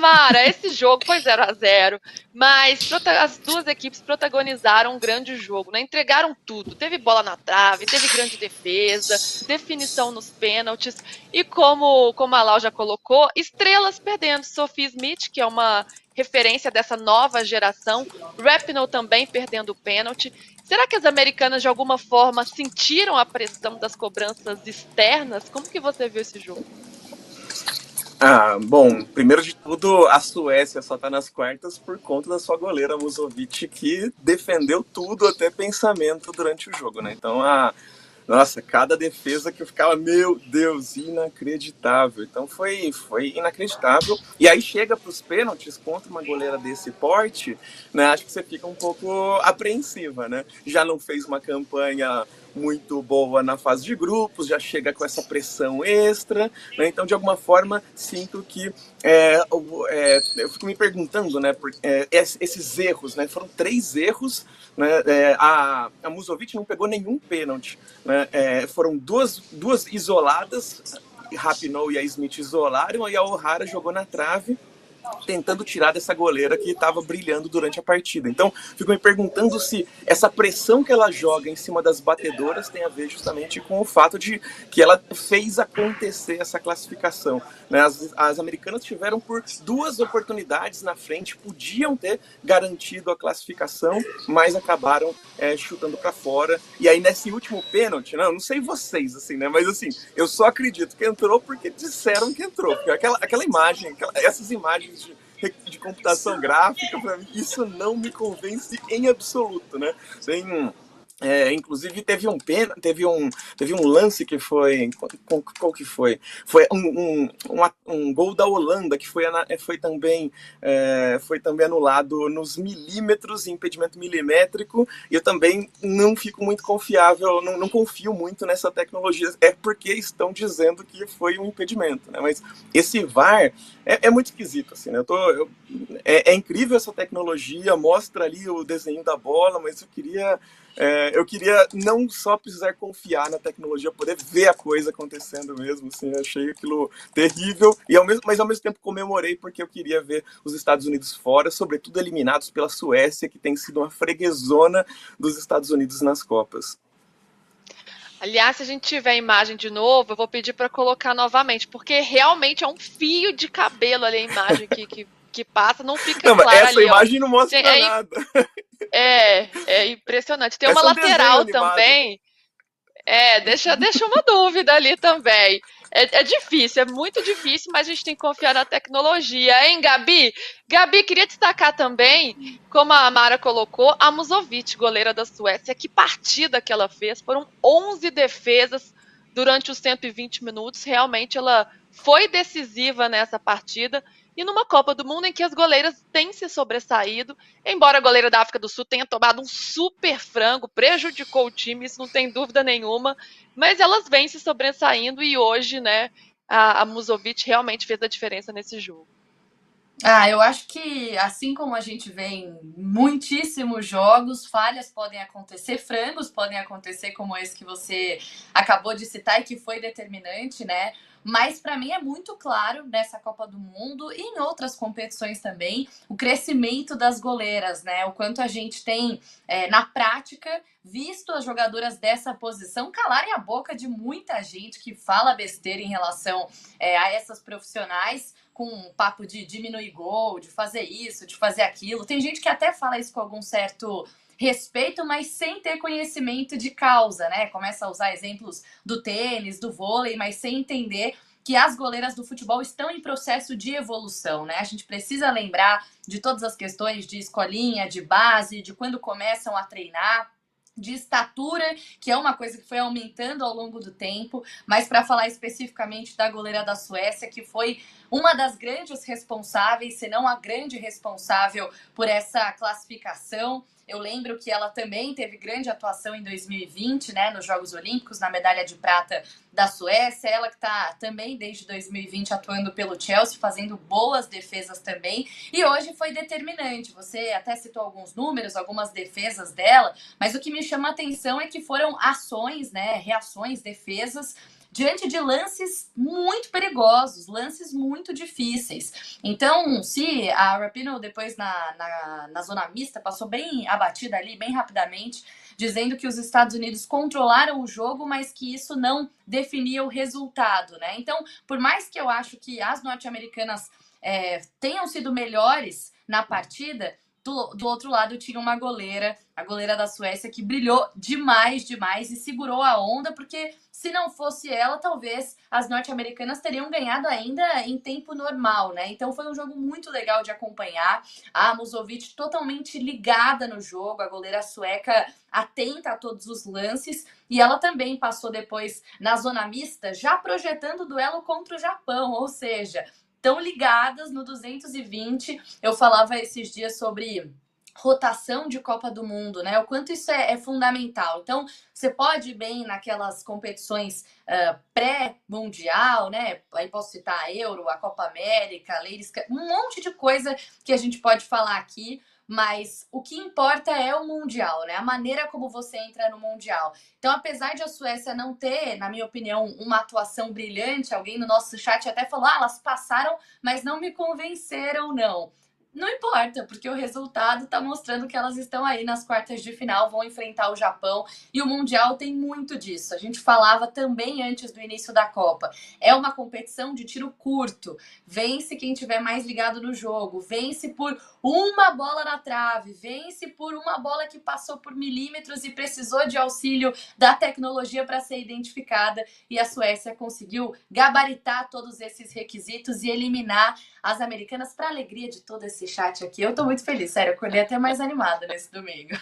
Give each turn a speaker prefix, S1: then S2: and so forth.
S1: Mara, esse jogo foi 0-0, mas as duas equipes protagonizaram um grande jogo, né? Entregaram tudo. Teve bola na trave, teve grande defesa, definição nos pênaltis e como a Lau já colocou, estrelas perdendo. Sophie Smith, que é uma referência dessa nova geração, Rapinoe também perdendo o pênalti. Será que as americanas de alguma forma sentiram a pressão das cobranças externas? Como que você viu esse jogo?
S2: Bom, primeiro de tudo, a Suécia só tá nas quartas por conta da sua goleira Musovic, que defendeu tudo até pensamento durante o jogo, né? Então, nossa, cada defesa que eu ficava, meu Deus, inacreditável. Então foi inacreditável. E aí chega para os pênaltis contra uma goleira desse porte, né? Acho que você fica um pouco apreensiva, né? Já não fez uma campanha muito boa na fase de grupos, já chega com essa pressão extra, né? Então de alguma forma sinto que eu fico me perguntando, né? Esses erros, né? Foram 3 erros, né? A Musovic não pegou nenhum pênalti, né? Foram duas isoladas, Rapinoe e a Smith isolaram e a O'Hara jogou na trave, tentando tirar dessa goleira que estava brilhando durante a partida. Então, fico me perguntando se essa pressão que ela joga em cima das batedoras tem a ver justamente com o fato de que ela fez acontecer essa classificação, né? As americanas tiveram por 2 oportunidades na frente, podiam ter garantido a classificação, mas acabaram chutando para fora. E aí, nesse último pênalti, não sei vocês, assim, né? Mas assim, eu só acredito que entrou porque disseram que entrou. Porque aquela imagem, essas imagens de computação gráfica, para mim, isso não me convence em absoluto, né? Inclusive teve um lance que foi qual que foi um gol da Holanda que foi também anulado nos milímetros, impedimento milimétrico, e eu também não fico muito confiável, não confio muito nessa tecnologia, porque estão dizendo que foi um impedimento, né? Mas esse VAR é muito esquisito, assim, né? É incrível essa tecnologia, mostra ali o desenho da bola, mas eu queria não só precisar confiar na tecnologia, poder ver a coisa acontecendo mesmo, assim, eu achei aquilo terrível, mas ao mesmo tempo comemorei porque eu queria ver os Estados Unidos fora, sobretudo eliminados pela Suécia, que tem sido uma freguesona dos Estados Unidos nas Copas.
S1: Aliás, se a gente tiver a imagem de novo, eu vou pedir para colocar novamente, porque realmente é um fio de cabelo ali a imagem que passa, não fica
S2: Não, mas
S1: claro
S2: essa
S1: ali, ó.
S2: imagem não mostra nada.
S1: É impressionante. Tem uma
S2: É um desenho
S1: lateral
S2: animado.
S1: também. Deixa uma dúvida ali também. É difícil, é muito difícil, mas a gente tem que confiar na tecnologia, hein, Gabi? Gabi, queria destacar também, como a Mara colocou, a Musovic, goleira da Suécia. Que partida que ela fez! Foram 11 defesas durante os 120 minutos. Realmente ela foi decisiva nessa partida. E numa Copa do Mundo em que as goleiras têm se sobressaído, embora a goleira da África do Sul tenha tomado um super frango, prejudicou o time, isso não tem dúvida nenhuma, mas elas vêm se sobressaindo e hoje, né, a Musovic realmente fez a diferença nesse jogo.
S3: Eu acho que, assim como a gente vê em muitíssimos jogos, falhas podem acontecer, frangos podem acontecer, como esse que você acabou de citar e que foi determinante, né? Mas para mim é muito claro nessa Copa do Mundo e em outras competições também o crescimento das goleiras, né? O quanto a gente tem, na prática, visto as jogadoras dessa posição calarem a boca de muita gente que fala besteira em relação a essas profissionais, com um papo de diminuir gol, de fazer isso, de fazer aquilo. Tem gente que até fala isso com algum certo respeito, mas sem ter conhecimento de causa, né? Começa a usar exemplos do tênis, do vôlei, mas sem entender que as goleiras do futebol estão em processo de evolução, né? A gente precisa lembrar de todas as questões de escolinha, de base, de quando começam a treinar, de estatura, que é uma coisa que foi aumentando ao longo do tempo, mas para falar especificamente da goleira da Suécia, que foi uma das grandes responsáveis, se não a grande responsável por essa classificação. Eu lembro que ela também teve grande atuação em 2020, né, nos Jogos Olímpicos, na medalha de prata da Suécia. Ela que está também desde 2020 atuando pelo Chelsea, fazendo boas defesas também. E hoje foi determinante. Você até citou alguns números, algumas defesas dela, mas o que me chama a atenção é que foram ações, né, reações, defesas diante de lances muito perigosos, lances muito difíceis. Então, se a Rapinoe depois na zona mista passou bem abatida ali, bem rapidamente, dizendo que os Estados Unidos controlaram o jogo, mas que isso não definia o resultado, né? Então, por mais que eu acho que as norte-americanas tenham sido melhores na partida, do outro lado tinha uma goleira, a goleira da Suécia, que brilhou demais e segurou a onda, porque se não fosse ela, talvez as norte-americanas teriam ganhado ainda em tempo normal, né? Então foi um jogo muito legal de acompanhar. A Musovic totalmente ligada no jogo, a goleira sueca atenta a todos os lances, e ela também passou depois na zona mista, já projetando o duelo contra o Japão, ou seja, tão ligadas no 220. Eu falava esses dias sobre rotação de Copa do Mundo, né? O quanto isso é fundamental. Então, você pode ir bem naquelas competições pré-mundial, né? Aí posso citar a Euro, a Copa América, a Ladies Cup, um monte de coisa que a gente pode falar aqui, mas o que importa é o Mundial, né? A maneira como você entra no Mundial. Então, apesar de a Suécia não ter, na minha opinião, uma atuação brilhante, alguém no nosso chat até falou, elas passaram, mas não me convenceram, não. Não importa, porque o resultado está mostrando que elas estão aí nas quartas de final, vão enfrentar o Japão, e o Mundial tem muito disso. A gente falava também antes do início da Copa. É uma competição de tiro curto. Vence quem tiver mais ligado no jogo, vence por uma bola na trave, vence por uma bola que passou por milímetros e precisou de auxílio da tecnologia para ser identificada, e a Suécia conseguiu gabaritar todos esses requisitos e eliminar as americanas, para alegria de todo esse chat aqui. Eu tô muito feliz, sério, eu acordei até mais animada nesse domingo.